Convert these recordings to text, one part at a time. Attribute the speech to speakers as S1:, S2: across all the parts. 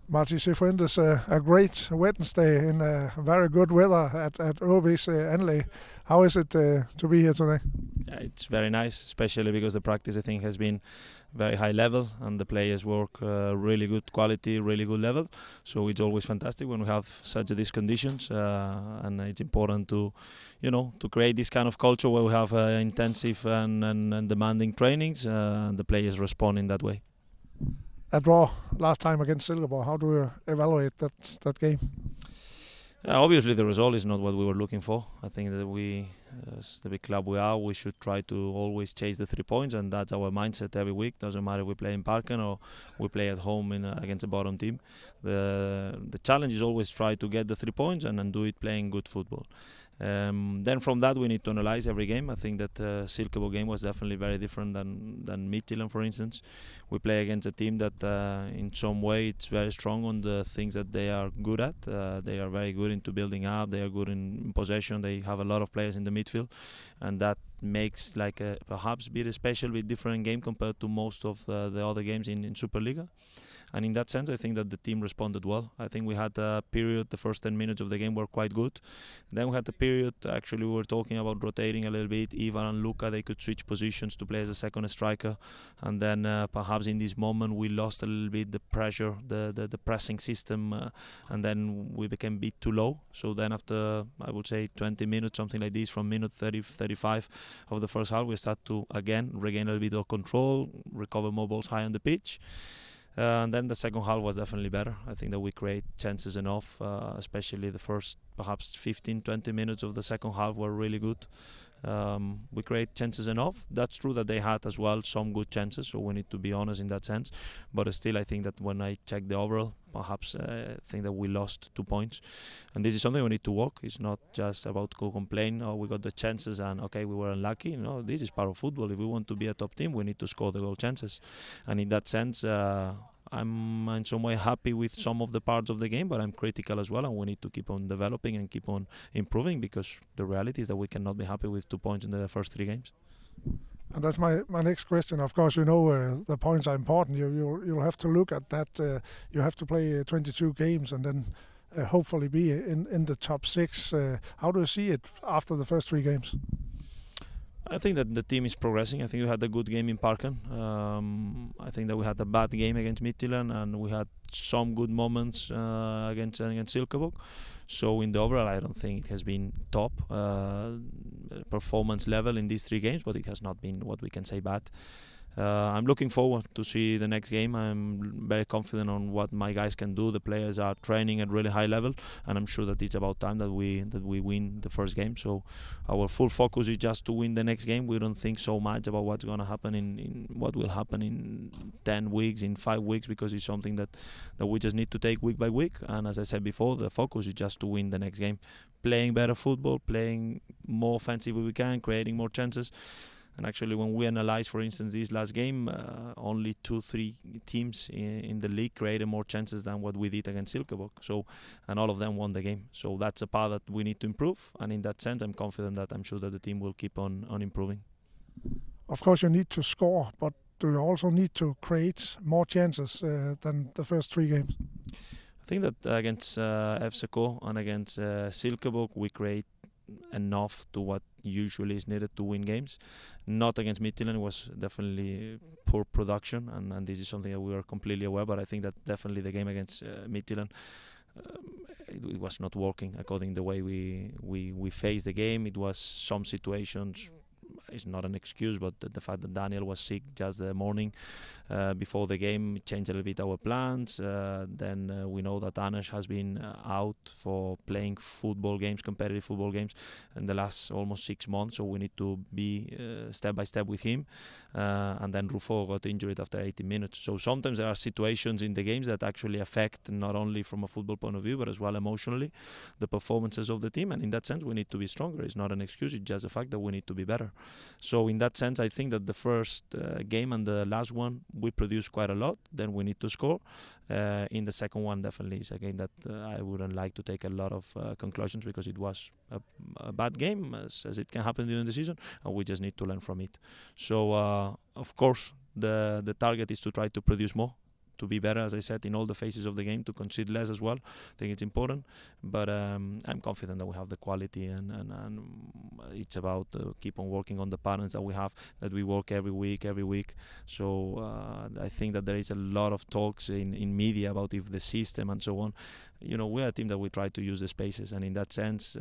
S1: Marti Cifuentes, a great Wednesday in very good weather at AaB's anlæg. How is it to be here today?
S2: Yeah, it's very nice, especially because the practice I think has been very high level and the players work really good quality, really good level. So it's always fantastic when we have such these conditions, and it's important to, to create this kind of culture where we have intensive and demanding trainings, and the players respond in that way.
S1: A draw last time against Silkeborg. How do you evaluate that game?
S2: Obviously, the result is not what we were looking for. I think that we, as the big club we are, we should try to always chase the 3 points, and that's our mindset every week. Doesn't matter if we play in Parken or we play at home against a bottom team. The challenge is always try to get the 3 points and then do it playing good football. Then from that we need to analyze every game. I think that Silkeborg game was definitely very different than Midtjylland, for instance. We play against a team that in some way it's very strong on the things that they are good at. They are very good into building up. They are good in possession. They have a lot of players in the midfield, and that makes like perhaps be a special bit different game compared to most of the other games in Superliga. And in that sense, I think that the team responded well. I think we had a period, the first 10 minutes of the game were quite good. Then we had a period, actually we were talking about rotating a little bit. Ivan and Luka, they could switch positions to play as a second striker. And then perhaps in this moment we lost a little bit the pressure, the pressing system, and then we became a bit too low. So then after, I would say 20 minutes, something like this, from minute 30, 35 of the first half, we start to again regain a little bit of control, recover more balls high on the pitch. And then the second half was definitely better. I think that we create chances enough, especially the first perhaps 15-20 minutes of the second half were really good. We create chances enough. That's true that they had as well some good chances, so we need to be honest in that sense. But still, I think that when I check the overall, perhaps I think that we lost 2 points. And this is something we need to work. It's not just about go complain, oh, we got the chances and okay, we were unlucky. No, this is part of football. If we want to be a top team, we need to score the goal chances. And in that sense, I'm in some way happy with some of the parts of the game, but I'm critical as well, and we need to keep on developing and keep on improving, because the reality is that we cannot be happy with 2 points in the first 3 games.
S1: And that's my next question. Of course, the points are important. You'll have to look at that. You have to play 22 games and then hopefully be in the top 6. How do you see it after the first 3 games?
S2: I think that the team is progressing. I think we had a good game in Parken. I think that we had a bad game against Midtjylland, and we had some good moments against Silkeborg. So in the overall, I don't think it has been top performance level in these 3 games, but it has not been what we can say bad. I'm looking forward to see the next game. I'm very confident on what my guys can do. The players are training at really high level, and I'm sure that it's about time that we win the first game. So our full focus is just to win the next game. We don't think so much about what's going to happen in what will happen in 10 weeks, in 5 weeks, because it's something that we just need to take week by week. And as I said before, the focus is just to win the next game, playing better football, playing more offensive if we can, creating more chances. And actually, when we analyze, for instance, this last game, only 2-3 teams in the league created more chances than what we did against Silkeborg. So, and all of them won the game. So that's a part that we need to improve. And in that sense, I'm confident that I'm sure that the team will keep on improving.
S1: Of course, you need to score, but do you also need to create more chances than the first 3 games?
S2: I think that against FCK and against Silkeborg, we create enough to what usually is needed to win games. Not against Midtjylland, it was definitely poor production, and this is something that we are completely aware. But I think that definitely the game against Midtjylland, it was not working according to the way we faced the game. It was some situations. It's not an excuse, but the fact that Daniel was sick just the morning before the game changed a little bit our plans. Then we know that Anesh has been out for playing football games, competitive football games, in the last almost 6 months. So we need to be step by step with him. And then Rufo got injured after 80 minutes. So sometimes there are situations in the games that actually affect not only from a football point of view, but as well emotionally, the performances of the team. And in that sense, we need to be stronger. It's not an excuse. It's just the fact that we need to be better. So in that sense, I think that the first game and the last one, we produced quite a lot. Then we need to score. In the second one, definitely is a game that I wouldn't like to take a lot of conclusions, because it was a bad game, as it can happen during the season, and we just need to learn from it. So, of course, the target is to try to produce more. to be better, as I said, in all the phases of the game, to concede less as well. I think it's important, but I'm confident that we have the quality, and it's about keep on working on the patterns that we have, that we work every week. So I think that there is a lot of talks in media about if the system and so on. We're a team that we try to use the spaces, and in that sense,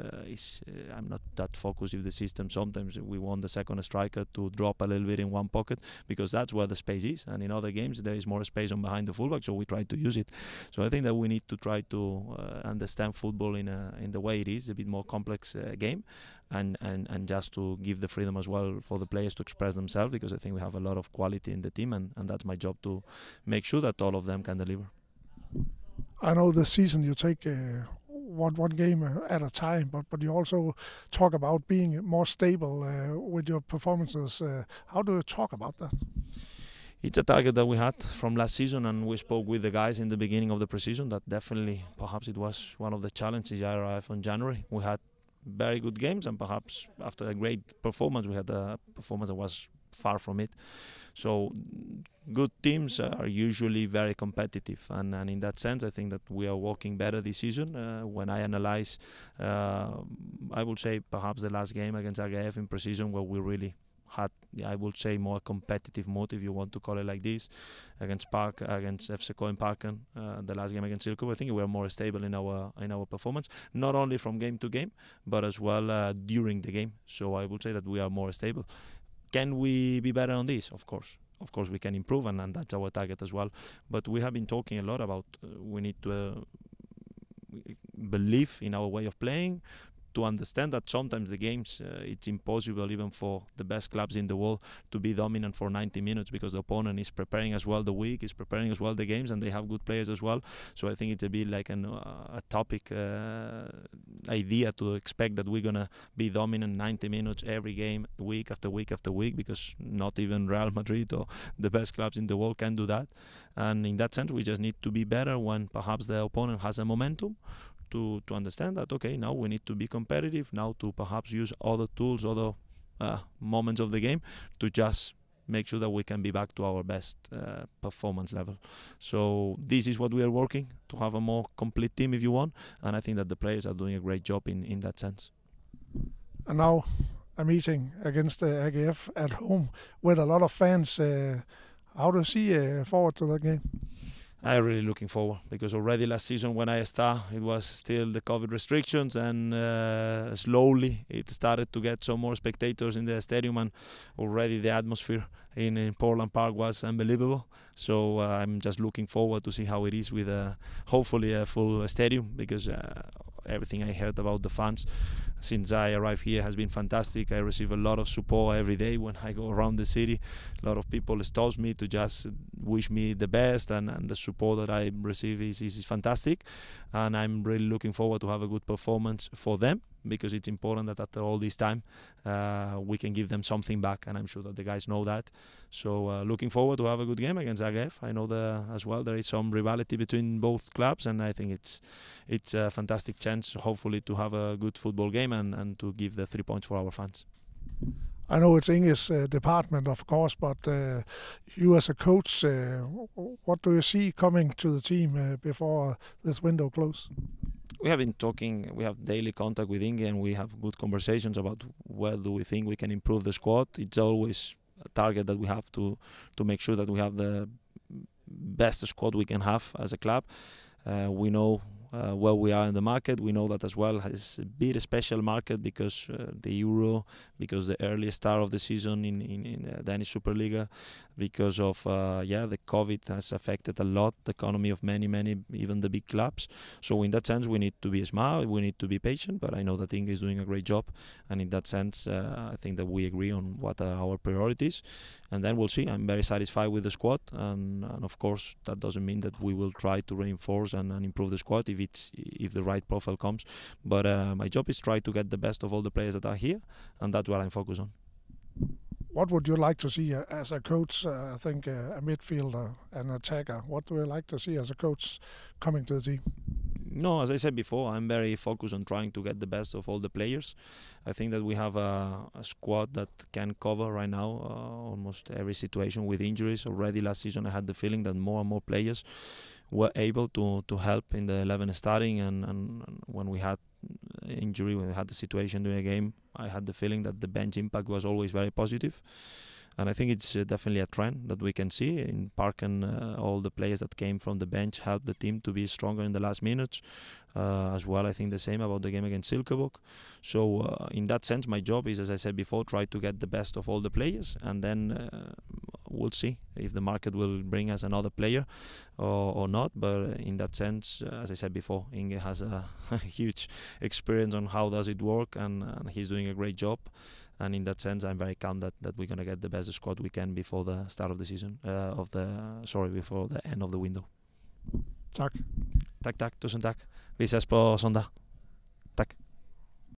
S2: I'm not that focused if the system. Sometimes we want the second striker to drop a little bit in one pocket because that's where the space is, and in other games there is more space on behind the fullback, so we try to use it. So I think that we need to try to understand football in the way it is, a bit more complex game, and just to give the freedom as well for the players to express themselves, because I think we have a lot of quality in the team, and that's my job to make sure that all of them can deliver.
S1: I know this season you take one game at a time, but you also talk about being more stable with your performances. How do you talk about that?
S2: It's a target that we had from last season, and we spoke with the guys in the beginning of the preseason that definitely, perhaps it was one of the challenges I arrived in January. We had very good games, and perhaps after a great performance, we had a performance that was far from it. So good teams are usually very competitive, and in that sense I think that we are working better this season. When I analyze, I would say perhaps the last game against AaB in pre-season, where we really had, I would say, more competitive mode, if you want to call it like this, against FC Coin Parken, the last game against Silco. I think we were more stable in our performance, not only from game to game, but as well during the game. So I would say that we are more stable. Can we be better on this? Of course we can improve, and that's our target as well. But we have been talking a lot about we need to believe in our way of playing, to understand that sometimes the games, it's impossible even for the best clubs in the world to be dominant for 90 minutes, because the opponent is preparing as well the week, is preparing as well the games, and they have good players as well. So I think it's a bit like a topic idea to expect that we're going to be dominant 90 minutes every game, week after week after week, because not even Real Madrid or the best clubs in the world can do that. And in that sense, we just need to be better when perhaps the opponent has a momentum, to understand that, okay, now we need to be competitive, now to perhaps use other tools, other moments of the game, to just make sure that we can be back to our best performance level. So this is what we are working, to have a more complete team, if you want, and I think that the players are doing a great job in that sense.
S1: And now a meeting against AaB at home with a lot of fans. How do you see forward to that game?
S2: I'm really looking forward, because already last season when I started, it was still the COVID restrictions, and slowly it started to get some more spectators in the stadium, and already the atmosphere in Portland Park was unbelievable. So I'm just looking forward to see how it is with hopefully a full stadium, because everything I heard about the fans since I arrived here has been fantastic. I receive a lot of support every day when I go around the city. A lot of people stop me to just wish me the best, and the support that I receive is fantastic. And I'm really looking forward to have a good performance for them, because it's important that after all this time we can give them something back, and I'm sure that the guys know that. So looking forward to have a good game against AaB. I know as well there is some rivalry between both clubs, and I think it's a fantastic chance, hopefully, to have a good football game and to give the 3 points for our fans.
S1: I know it's English department, of course, but you as a coach, what do you see coming to the team before this window closes?
S2: We have been talking, we have daily contact with Inge, and we have good conversations about where do we think we can improve the squad. It's always a target that we have to make sure that we have the best squad we can have as a club. We know where we are in the market. We know that as well has a bit of special market, because the Euro, because the early start of the season in the Danish Superliga, because of the COVID has affected a lot the economy of many, even the big clubs. So in that sense, we need to be smart, we need to be patient, but I know that Inge is doing a great job, and in that sense I think that we agree on what are our priorities, and then we'll see. I'm very satisfied with the squad, and of course that doesn't mean that we will try to reinforce and improve the squad if the right profile comes, but my job is try to get the best of all the players that are here, and that's what I'm focused on.
S1: What would you like to see as a coach? I think a midfielder and attacker. What do you like to see as a coach coming to the team?
S2: No, as I said before, I'm very focused on trying to get the best of all the players. I think that we have a squad that can cover right now almost every situation with injuries. Already last season I had the feeling that more and more players were able to help in the 11 starting, and when we had injury, when we had the situation during a game, I had the feeling that the bench impact was always very positive. And I think it's definitely a trend that we can see in Parken. All the players that came from the bench helped the team to be stronger in the last minutes. As well, I think the same about the game against Silkeborg. So in that sense, my job is, as I said before, try to get the best of all the players, and then we'll see if the market will bring us another player or not. But in that sense, as I said before, Inge has a huge experience on how does it work, and he's doing a great job. And in that sense, I'm very calm that we're going to get the best squad we can before the start of the season, before the end of the window.
S1: Tak.
S2: Tak, tusind tak. Vi ses på søndag. Tak.